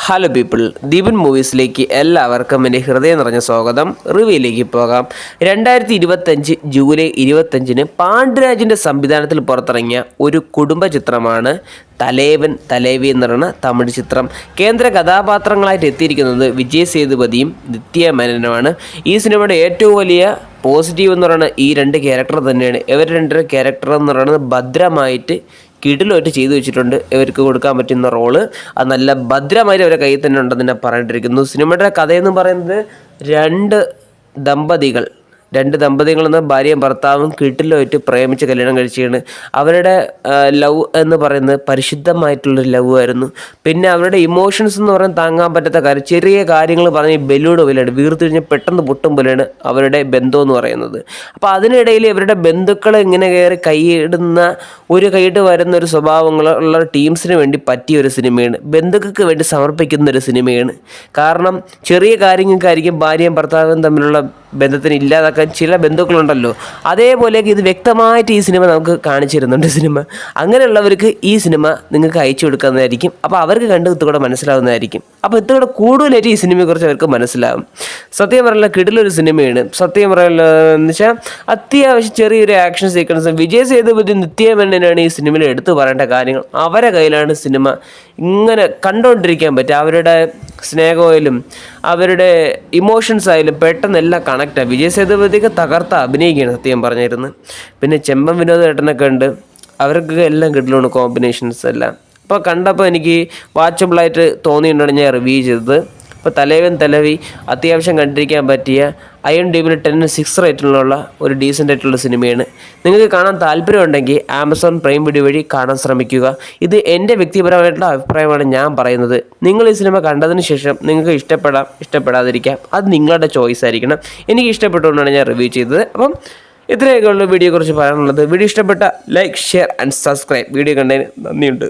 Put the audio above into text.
Hello people, Deepan മൂവീസിലേക്ക് എല്ലാവർക്കും എൻ്റെ ഹൃദയം നിറഞ്ഞ സ്വാഗതം. റിവ്യൂയിലേക്ക് പോകാം. 2025 ജൂലൈ 25-ന് പാണ്ഡുരാജിൻ്റെ സംവിധാനത്തിൽ പുറത്തിറങ്ങിയ ഒരു കുടുംബ ചിത്രമാണ് തലേവൻ തലേവി എന്ന് പറയുന്ന തമിഴ് ചിത്രം. കേന്ദ്ര കഥാപാത്രങ്ങളായിട്ട് എത്തിയിരിക്കുന്നത് വിജയ് സേതുപതിയും നിത്യ മേനനുമാണ്. ഈ സിനിമയുടെ ഏറ്റവും വലിയ പോസിറ്റീവ് എന്ന് പറയുന്നത് ഈ രണ്ട് ക്യാരക്ടർ തന്നെയാണ്. ഇവർ രണ്ട് ക്യാരക്ടർ എന്ന് പറയുന്നത് ഭദ്രമായിട്ട് കിടിലായിട്ട് ചെയ്തു വെച്ചിട്ടുണ്ട്. ഇവർക്ക് കൊടുക്കാൻ പറ്റുന്ന റോള് അത് നല്ല ഭദ്രമായിട്ട് അവരുടെ കയ്യിൽ തന്നെ ഉണ്ടെന്ന് തന്നെ പറഞ്ഞിട്ടിരിക്കുന്നു. സിനിമയുടെ കഥയെന്ന് പറയുന്നത് രണ്ട് ദമ്പതികളെന്ന ഭാര്യയും ഭർത്താവും കിടിലായിട്ട് പ്രേമിച്ച് കല്യാണം കഴിച്ചാണ്. അവരുടെ ലവ് എന്ന് പറയുന്നത് പരിശുദ്ധമായിട്ടുള്ളൊരു ലവ് ആയിരുന്നു. പിന്നെ അവരുടെ ഇമോഷൻസ് എന്ന് പറയുന്നത് താങ്ങാൻ പറ്റാത്ത കാര്യം, ചെറിയ കാര്യങ്ങൾ പറഞ്ഞ് ബലൂഡ് പോലെയാണ്, വീർത്ത് കഴിഞ്ഞാൽ പെട്ടെന്ന് പൊട്ടും പോലെയാണ് അവരുടെ ബന്ധം എന്ന് പറയുന്നത്. അപ്പോൾ അതിനിടയിൽ ഇവരുടെ ബന്ധുക്കൾ ഇങ്ങനെ കയറി കൈയിട്ട് വരുന്ന ഒരു സ്വഭാവങ്ങളുള്ള ടീംസിന് വേണ്ടി പറ്റിയ ഒരു സിനിമയാണ്. ബന്ധുക്കൾക്ക് വേണ്ടി സമർപ്പിക്കുന്ന ഒരു സിനിമയാണ്. കാരണം ചെറിയ കാര്യങ്ങൾക്കായിരിക്കും ഭാര്യയും ഭർത്താവും തമ്മിലുള്ള ബന്ധത്തിന് ഇല്ലാതാക്കാൻ ചില ബന്ധുക്കളുണ്ടല്ലോ, അതേപോലെയൊക്കെ ഇത് വ്യക്തമായിട്ട് ഈ സിനിമ നമുക്ക് കാണിച്ചു തരുന്നുണ്ട്. അങ്ങനെയുള്ളവർക്ക് ഈ സിനിമ നിങ്ങൾക്ക് അയച്ചു കൊടുക്കുന്നതായിരിക്കും. അപ്പോൾ അവർക്ക് കണ്ട് ഇത്തുകൂടെ മനസ്സിലാവുന്നതായിരിക്കും. അപ്പോൾ ഇത്തുകൂടെ കൂടുതലായിട്ട് ഈ സിനിമയെക്കുറിച്ച് അവർക്ക് മനസ്സിലാവും. സത്യം പറയല കിടിലൊരു സിനിമയാണ്. സത്യം പറയല എന്ന് വെച്ചാൽ അത്യാവശ്യം ചെറിയൊരു ആക്ഷൻ സീക്വൻസ്. വിജയ് സേതുപതി നിത്യ മേനനാണ് ഈ സിനിമയിൽ എടുത്തു പറയേണ്ട കാര്യങ്ങൾ. അവരെ കയ്യിലാണ് സിനിമ ഇങ്ങനെ കണ്ടുകൊണ്ടിരിക്കാൻ പറ്റുക. അവരുടെ സ്നേഹമായാലും അവരുടെ ഇമോഷൻസ് ആയാലും പെട്ടെന്നെല്ലാം കണക്റ്റാണ്. വിജയ് സേതുപതിക്ക് തകർത്ത അഭിനയിക്കുകയാണ് സത്യം പറഞ്ഞിരുന്നു. പിന്നെ ചെമ്പൻ വിനോദ് ഏട്ടനൊക്കെ ഉണ്ട്. അവർക്ക് എല്ലാം കിട്ടലാണ് കോമ്പിനേഷൻസ് എല്ലാം. അപ്പോൾ കണ്ടപ്പോൾ എനിക്ക് വാച്ചബിളായിട്ട് തോന്നിയിട്ടുണ്ടാണ് ഞാൻ റിവ്യൂ ചെയ്തത്. ഇപ്പോൾ തലേവൻ തലവി അത്യാവശ്യം കണ്ടിരിക്കാൻ പറ്റിയ IMDb 10/6 റേറ്റിലുള്ള ഒരു ഡീസൻ്റ് ആയിട്ടുള്ള സിനിമയാണ്. നിങ്ങൾക്ക് കാണാൻ താല്പര്യമുണ്ടെങ്കിൽ ആമസോൺ പ്രൈം വീഡിയോ വഴി കാണാൻ ശ്രമിക്കുക. ഇത് എൻ്റെ വ്യക്തിപരമായിട്ടുള്ള അഭിപ്രായമാണ് ഞാൻ പറയുന്നത്. നിങ്ങൾ ഈ സിനിമ കണ്ടതിന് ശേഷം നിങ്ങൾക്ക് ഇഷ്ടപ്പെടാതിരിക്കാം, അത് നിങ്ങളുടെ ചോയ്സ് ആയിരിക്കണം. എനിക്ക് ഇഷ്ടപ്പെട്ടുകൊണ്ടാണ് ഞാൻ റിവ്യൂ ചെയ്തത്. അപ്പം ഇത്രയൊക്കെയുള്ള വീഡിയോയെക്കുറിച്ച് പറയാനുള്ളത്. വീഡിയോ ഇഷ്ടപ്പെട്ട like, share and subscribe. Video കണ്ടതിന് നന്ദിയുണ്ട്.